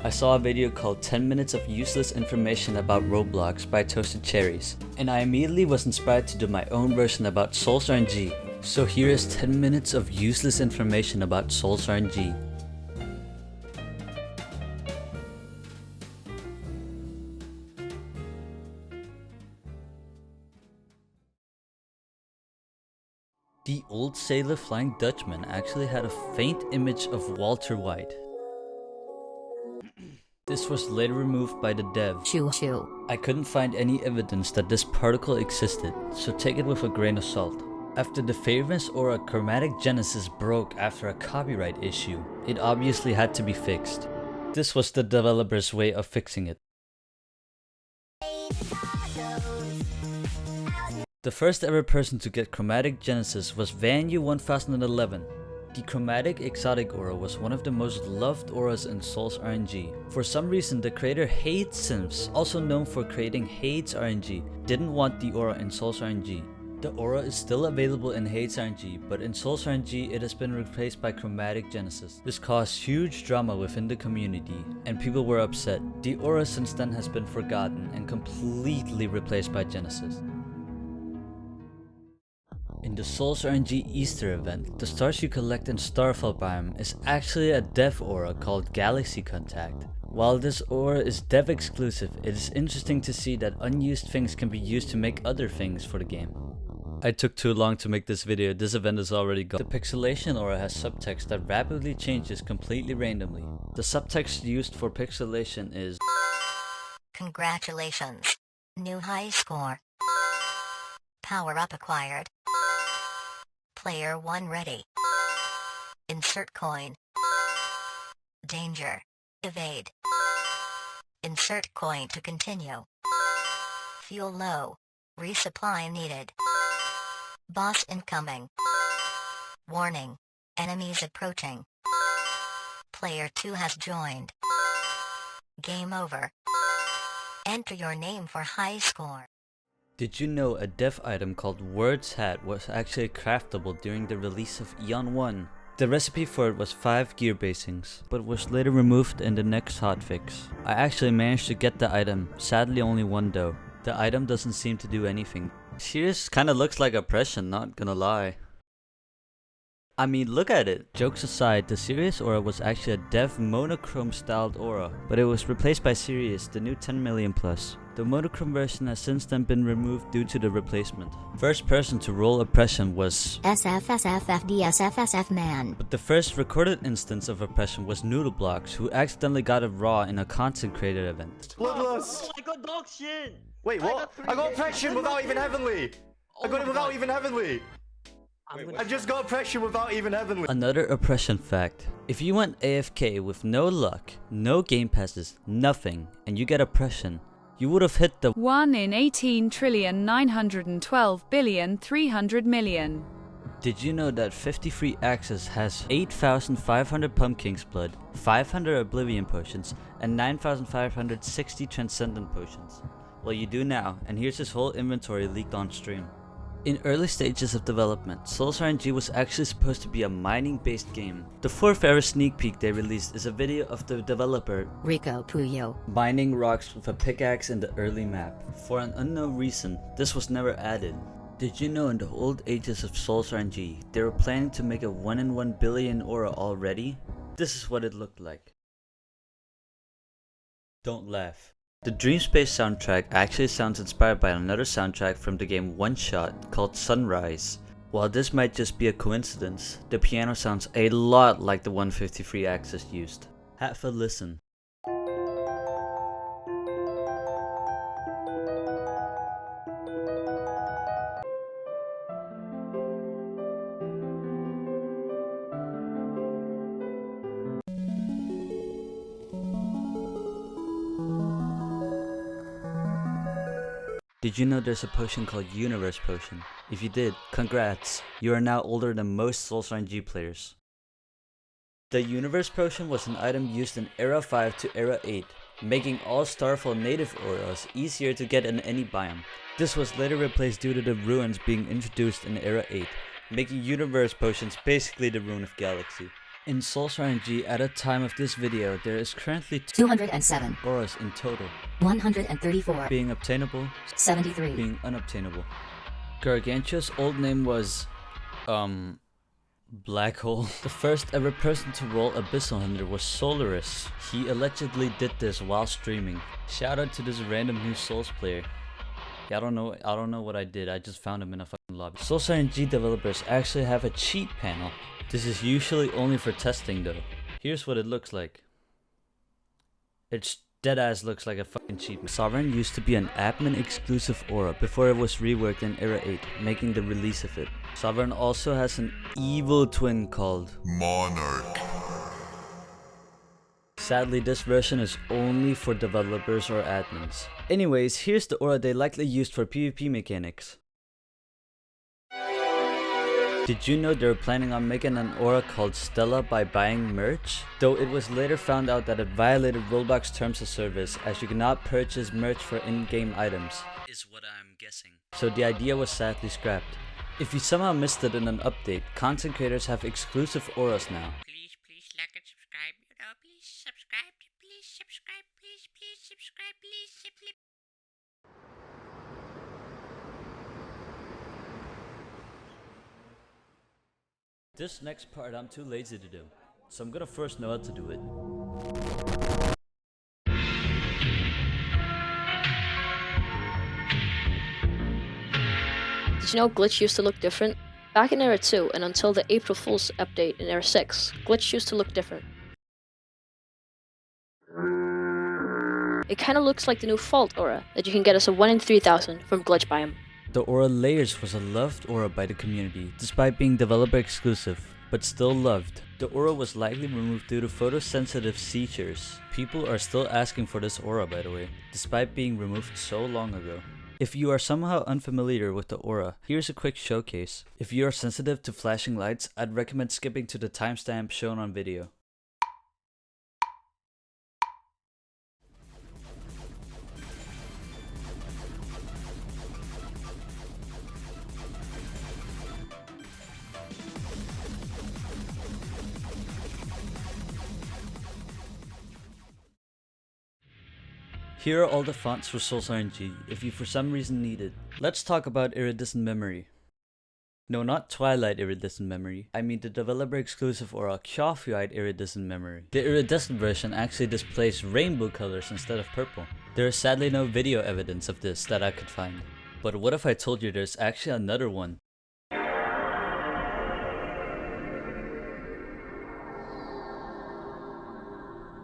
I saw a video called 10 minutes of useless information about Roblox by Toasted Cherries, and I immediately was inspired to do my own version about Souls RNG. So here is 10 minutes of useless information about Souls RNG. The old sailor Flying Dutchman actually had a faint image of Walter White. This was later removed by the dev. I couldn't find any evidence that this particle existed, so take it with a grain of salt. After the famous aura Chromatic Genesis broke after a copyright issue, it obviously had to be fixed. This was the developer's way of fixing it. The first ever person to get Chromatic Genesis was Vanu1011. The Chromatic Exotic Aura was one of the most loved auras in Souls RNG. For some reason, the creator HateSims, also known for creating Hates RNG, didn't want the aura in Souls RNG. The aura is still available in Hates RNG, but in Souls RNG it has been replaced by Chromatic Genesis. This caused huge drama within the community, and people were upset. The aura since then has been forgotten and completely replaced by Genesis. In the Souls RNG Easter event, the stars you collect in Starfall biome is actually a dev aura called Galaxy Contact. While this aura is dev exclusive, it is interesting to see that unused things can be used to make other things for the game. I took too long to make this video, this event is already gone. The pixelation aura has subtext that rapidly changes completely randomly. The subtext used for pixelation is "Congratulations! New high score. Power up acquired. Player 1 ready. Insert coin. Danger. Evade. Insert coin to continue. Fuel low. Resupply needed. Boss incoming. Warning. Enemies approaching. Player 2 has joined. Game over. Enter your name for high score." Did you know a dev item called Word's Hat was actually craftable during the release of Eon 1? The recipe for it was 5 gear basings, but was later removed in the next hotfix. I actually managed to get the item, sadly only one though. The item doesn't seem to do anything. Serious kinda looks like oppression, not gonna lie. I mean, look at it! Jokes aside, the Sirius aura was actually a dev monochrome styled aura, but it was replaced by Sirius, the new 10 million plus. The monochrome version has since then been removed due to the replacement. First person to roll oppression was SFSFFDSFSF man. But the first recorded instance of oppression was Noodleblox, who accidentally got it raw in a content creator event. Bloodlust! I got dog shit! Wait, what? I got oppression without even heavenly! I got it without even heavenly! I just got oppression without even heavenly! Another oppression fact. If you went AFK with no luck, no game passes, nothing, and you get oppression, you would have hit the 1 in 18,912,300,000,000. Did you know that 53 Axis has 8,500 Pumpkin's Blood, 500 Oblivion Potions, and 9,560 Transcendent Potions? Well, you do now, and here's his whole inventory leaked on stream. In early stages of development, Souls RNG was actually supposed to be a mining-based game. The 4th ever sneak peek they released is a video of the developer Rico Puyo mining rocks with a pickaxe in the early map. For an unknown reason, this was never added. Did you know in the old ages of Souls RNG, they were planning to make a 1 in 1 billion aura already? This is what it looked like. Don't laugh. The Dreamspace soundtrack actually sounds inspired by another soundtrack from the game One Shot called Sunrise. While this might just be a coincidence, the piano sounds a lot like the 153 Axis used. Have a listen. Did you know there's a potion called Universe Potion? If you did, congrats! You are now older than most Souls RNG players. The Universe Potion was an item used in Era 5 to Era 8, making all Starfall native auras easier to get in any biome. This was later replaced due to the ruins being introduced in Era 8, making Universe Potions basically the Rune of Galaxy. In Souls RNG, at the time of this video, there is currently 207. auras in total, 134. being obtainable, 73. being unobtainable. Gargantua's old name was, Black Hole. The first ever person to roll Abyssal Hunter was Solaris. He allegedly did this while streaming. Shout out to this random new Souls player. Yeah, I don't know what I did, I just found him in a fucking lobby. Souls RNG developers actually have a cheat panel. This is usually only for testing though. Here's what it looks like. It's deadass looks like a fucking cheat. Sovereign used to be an admin exclusive aura before it was reworked in Era 8, making the release of it. Sovereign also has an evil twin called Monarch. Sadly, this version is only for developers or admins. Anyways, here's the aura they likely used for PvP mechanics. Did you know they were planning on making an aura called Stella by buying merch? Though it was later found out that it violated Roblox terms of service, as you cannot purchase merch for in-game items, is what I'm guessing. So the idea was sadly scrapped. If you somehow missed it in an update, content creators have exclusive auras now. Please like and subscribe, please subscribe, please subscribe, please subscribe, please simply. This next part I'm too lazy to do, so I'm gonna first know how to do it. Did you know Glitch used to look different? Back in Era 2 and until the April Fool's update in Era 6, Glitch used to look different. It kinda looks like the new Fault aura that you can get as a 1 in 3000 from Glitch Biome. The aura Layers was a loved aura by the community, despite being developer exclusive, but still loved. The aura was likely removed due to photosensitive features. People are still asking for this aura, by the way, despite being removed so long ago. If you are somehow unfamiliar with the aura, here's a quick showcase. If you are sensitive to flashing lights, I'd recommend skipping to the timestamp shown on video. Here are all the fonts for Souls RNG, if you for some reason need it. Let's talk about Iridescent Memory. No, not Twilight Iridescent Memory. I mean the developer exclusive aura Coffee-Eyed Iridescent Memory. The iridescent version actually displays rainbow colors instead of purple. There is sadly no video evidence of this that I could find. But what if I told you there's actually another one?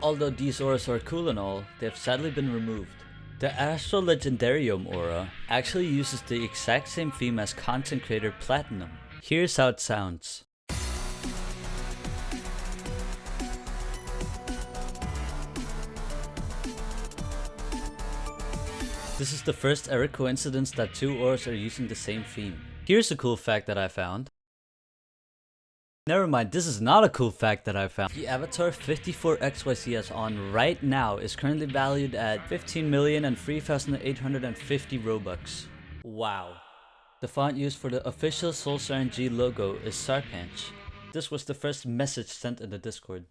Although these auras are cool and all, they have sadly been removed. The Astral Legendarium aura actually uses the exact same theme as content creator Platinum. Here's how it sounds. This is the first ever coincidence that two auras are using the same theme. Here's a cool fact that I found. Never mind, this is not a cool fact that I found. The Avatar 54XYZ has on right now is currently valued at 15,003,850 Robux. Wow. The font used for the official Souls RNG logo is Sarpanch. This was the first message sent in the Discord.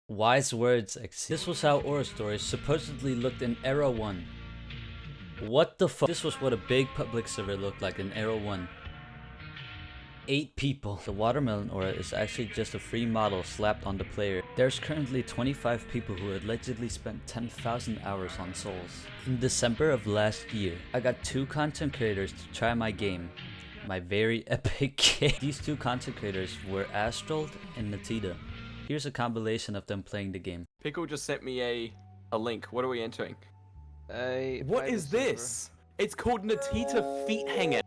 Wise words exist. This was how Aura Stories supposedly looked in Era 1. What the fuck? This was what a big public server looked like in Era 1. 8 people. The watermelon aura is actually just a free model slapped on the player. There's currently 25 people who allegedly spent 10,000 hours on Souls. In December of last year, I got 2 content creators to try my game. My very epic game. These 2 content creators were Astral and Natita. Here's a compilation of them playing the game. Pickle just sent me a link. What are we entering? What is this? It's called Natita Feet Hanger.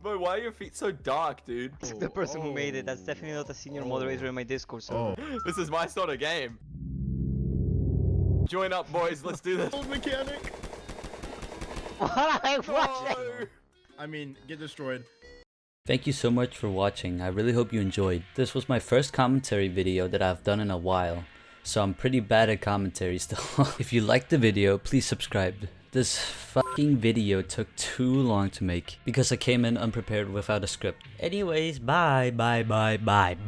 Bro, why are your feet so dark, dude? The person who made it, that's definitely not a senior moderator in my Discord server. This is my sort of game. Join up, boys. Let's do this. Old mechanic. I mean, get destroyed. Thank you so much for watching. I really hope you enjoyed. This was my first commentary video that I've done in a while, so I'm pretty bad at commentary still. If you liked the video, please subscribe. This fucking fucking video took too long to make because I came in unprepared without a script. Anyways, bye.